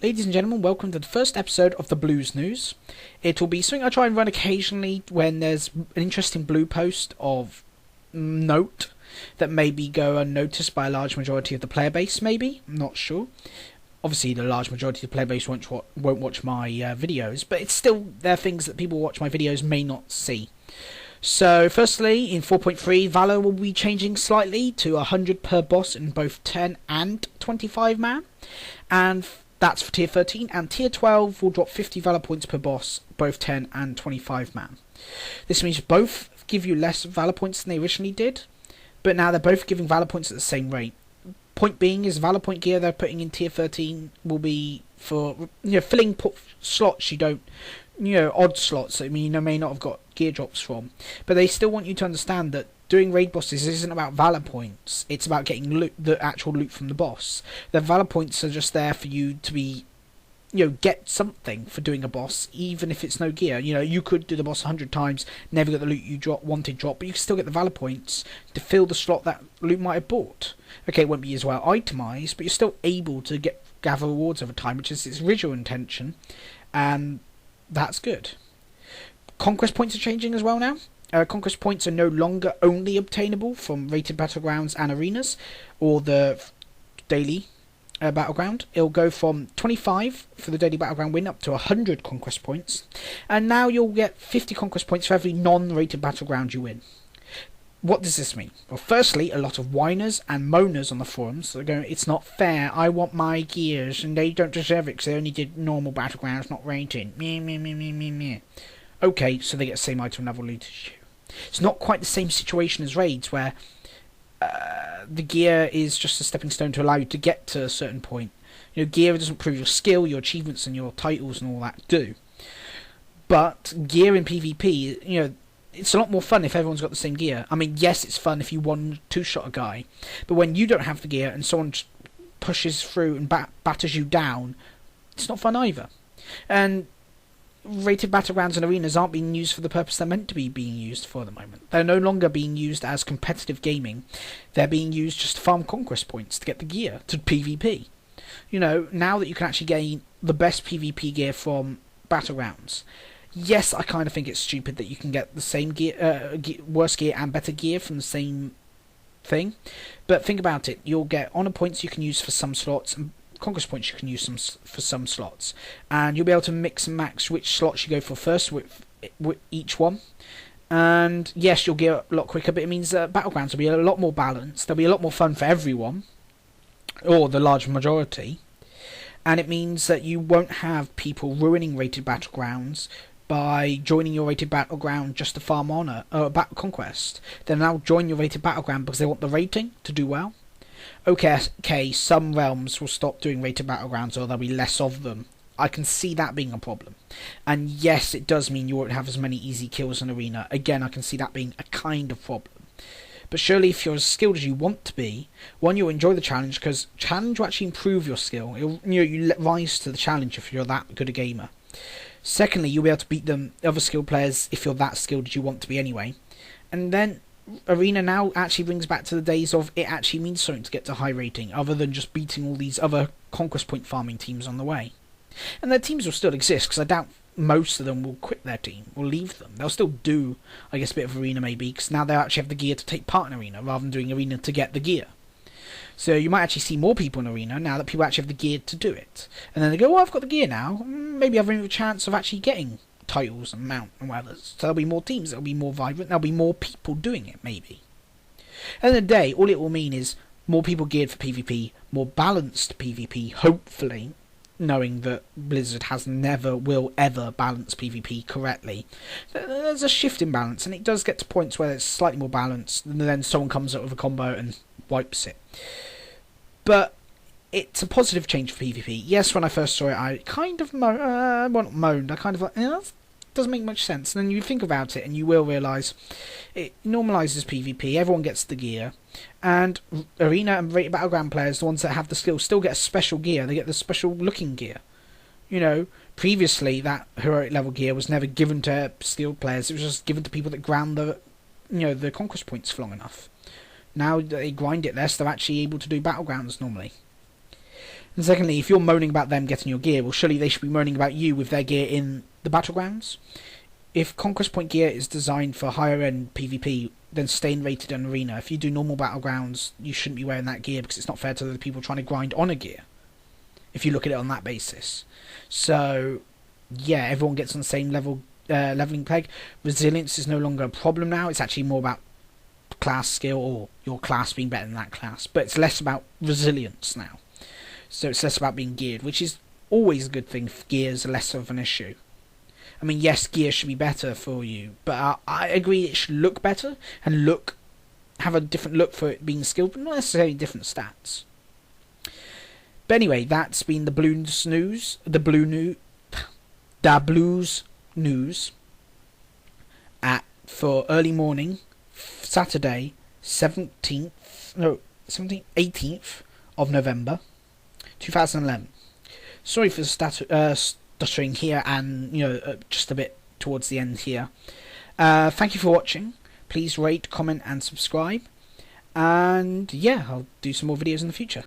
Ladies and gentlemen, welcome to the first episode of the Bluez Newz. It will be something I try and run occasionally when there's an interesting blue post of note that maybe go unnoticed by a large majority of the player base, maybe. I'm not sure. Obviously, the large majority of the player base won't watch my videos, but it's still, there are things that people who watch my videos may not see. So, firstly, in 4.3, Valor will be changing slightly to 100 per boss in both 10 and 25 man. And that's for Tier 13. And Tier 12 will drop 50 Valor points per boss, both 10 and 25 man. This means both give you less Valor points than they originally did, but now they're both giving Valor points at the same rate. Point being is Valor point gear they're putting in Tier 13 will be for filling slots you don't, odd slots that you may not have got gear drops from. But they still want you to understand that doing raid bosses isn't about Valor points, it's about getting loot, the actual loot from the boss. The Valor points are just there for you to be, get something for doing a boss, even if it's no gear. You could do the boss 100 times, never get the loot you wanted drop, but you can still get the Valor points to fill the slot that loot might have bought. Okay, it won't be as well itemized, but you're still able to gather rewards over time, which is its original intention, and that's good. Conquest points are changing as well now. Conquest points are no longer only obtainable from rated battlegrounds and arenas, or the daily battleground. It'll go from 25 for the daily battleground win up to 100 conquest points, and now you'll get 50 conquest points for every non-rated battleground you win. What does this mean? Well, firstly, a lot of whiners and moaners on the forums are going, it's not fair, I want my gears, and they don't deserve it because they only did normal battlegrounds, not rated. Meh, meh, meh, meh, meh, meh. Okay, so they get the same item level loot as you. It's not quite the same situation as raids, where the gear is just a stepping stone to allow you to get to a certain point. Gear doesn't prove your skill, your achievements and your titles and all that do. But gear in PvP, it's a lot more fun if everyone's got the same gear. I mean, yes, it's fun if you two-shot a guy, but when you don't have the gear and someone just pushes through and batters you down, it's not fun either. And rated battlegrounds and arenas aren't being used for the purpose they're meant to be being used for at the moment. They're no longer being used as competitive gaming. They're being used just to farm conquest points to get the gear to PvP. Now that you can actually gain the best PvP gear from battlegrounds. Yes, I kind of think it's stupid that you can get the same gear, worse gear and better gear from the same thing. But think about it. You'll get honor points you can use for some slots, and conquest points you can use for some slots. And you'll be able to mix and match which slots you go for first with each one. And yes, you'll gear up a lot quicker, but it means that battlegrounds will be a lot more balanced. There'll be a lot more fun for everyone, or the large majority. And it means that you won't have people ruining rated battlegrounds by joining your rated battleground just to farm honor battle conquest. They'll now join your rated battleground because they want the rating to do well. Okay, some realms will stop doing rated battlegrounds, or there'll be less of them. I can see that being a problem. And yes, it does mean you won't have as many easy kills in arena. Again, I can see that being a kind of problem. But surely if you're as skilled as you want to be, one, you'll enjoy the challenge, because challenge will actually improve your skill. You rise to the challenge if you're that good a gamer. Secondly, you'll be able to beat them other skilled players if you're that skilled as you want to be anyway. And then arena now actually brings back to the days of it actually means something to get to high rating, other than just beating all these other conquest point farming teams on the way. And their teams will still exist, because I doubt most of them will quit their team, will leave them. They'll still do, I guess, a bit of arena maybe, because now they actually have the gear to take part in arena, rather than doing arena to get the gear. So you might actually see more people in arena now that people actually have the gear to do it. And then they go, well, I've got the gear now, maybe I've a chance of actually getting titles and mount and whatever. So there'll be more teams, there'll be more vibrant, there'll be more people doing it, maybe. At the end of the day, all it will mean is more people geared for PvP, more balanced PvP, hopefully, knowing that Blizzard will ever balance PvP correctly. There's a shift in balance, and it does get to points where it's slightly more balanced, and then someone comes up with a combo and wipes it. But it's a positive change for PvP. Yes, when I first saw it, I kind of moaned. I kind of like, that doesn't make much sense. And then you think about it, and you will realise it normalises PvP. Everyone gets the gear, and arena and rated battleground players, the ones that have the skill, still get a special gear. They get the special looking gear. Previously that heroic level gear was never given to skilled players. It was just given to people that ground the conquest points for long enough. Now they grind it less, they're actually able to do battlegrounds normally. And secondly, if you're moaning about them getting your gear, well, surely they should be moaning about you with their gear in the battlegrounds. If Conquest Point gear is designed for higher end PvP, then stay in rated and arena. If you do normal battlegrounds, you shouldn't be wearing that gear because it's not fair to the people trying to grind on a gear. If you look at it on that basis. So, yeah, everyone gets on the same leveling peg. Resilience is no longer a problem now. It's actually more about class skill or your class being better than that class. But it's less about resilience now. So it's less about being geared, which is always a good thing if gears are less of an issue. I mean, yes, gear should be better for you, but I agree it should look better and have a different look for it being skilled, but not necessarily different stats. But anyway, that's been the Bluez Newz, the Bluez Newz for early morning, Saturday, 18th of November, 2011. Sorry for stuttering here and, just a bit towards the end here. Thank you for watching. Please rate, comment and subscribe. And yeah, I'll do some more videos in the future.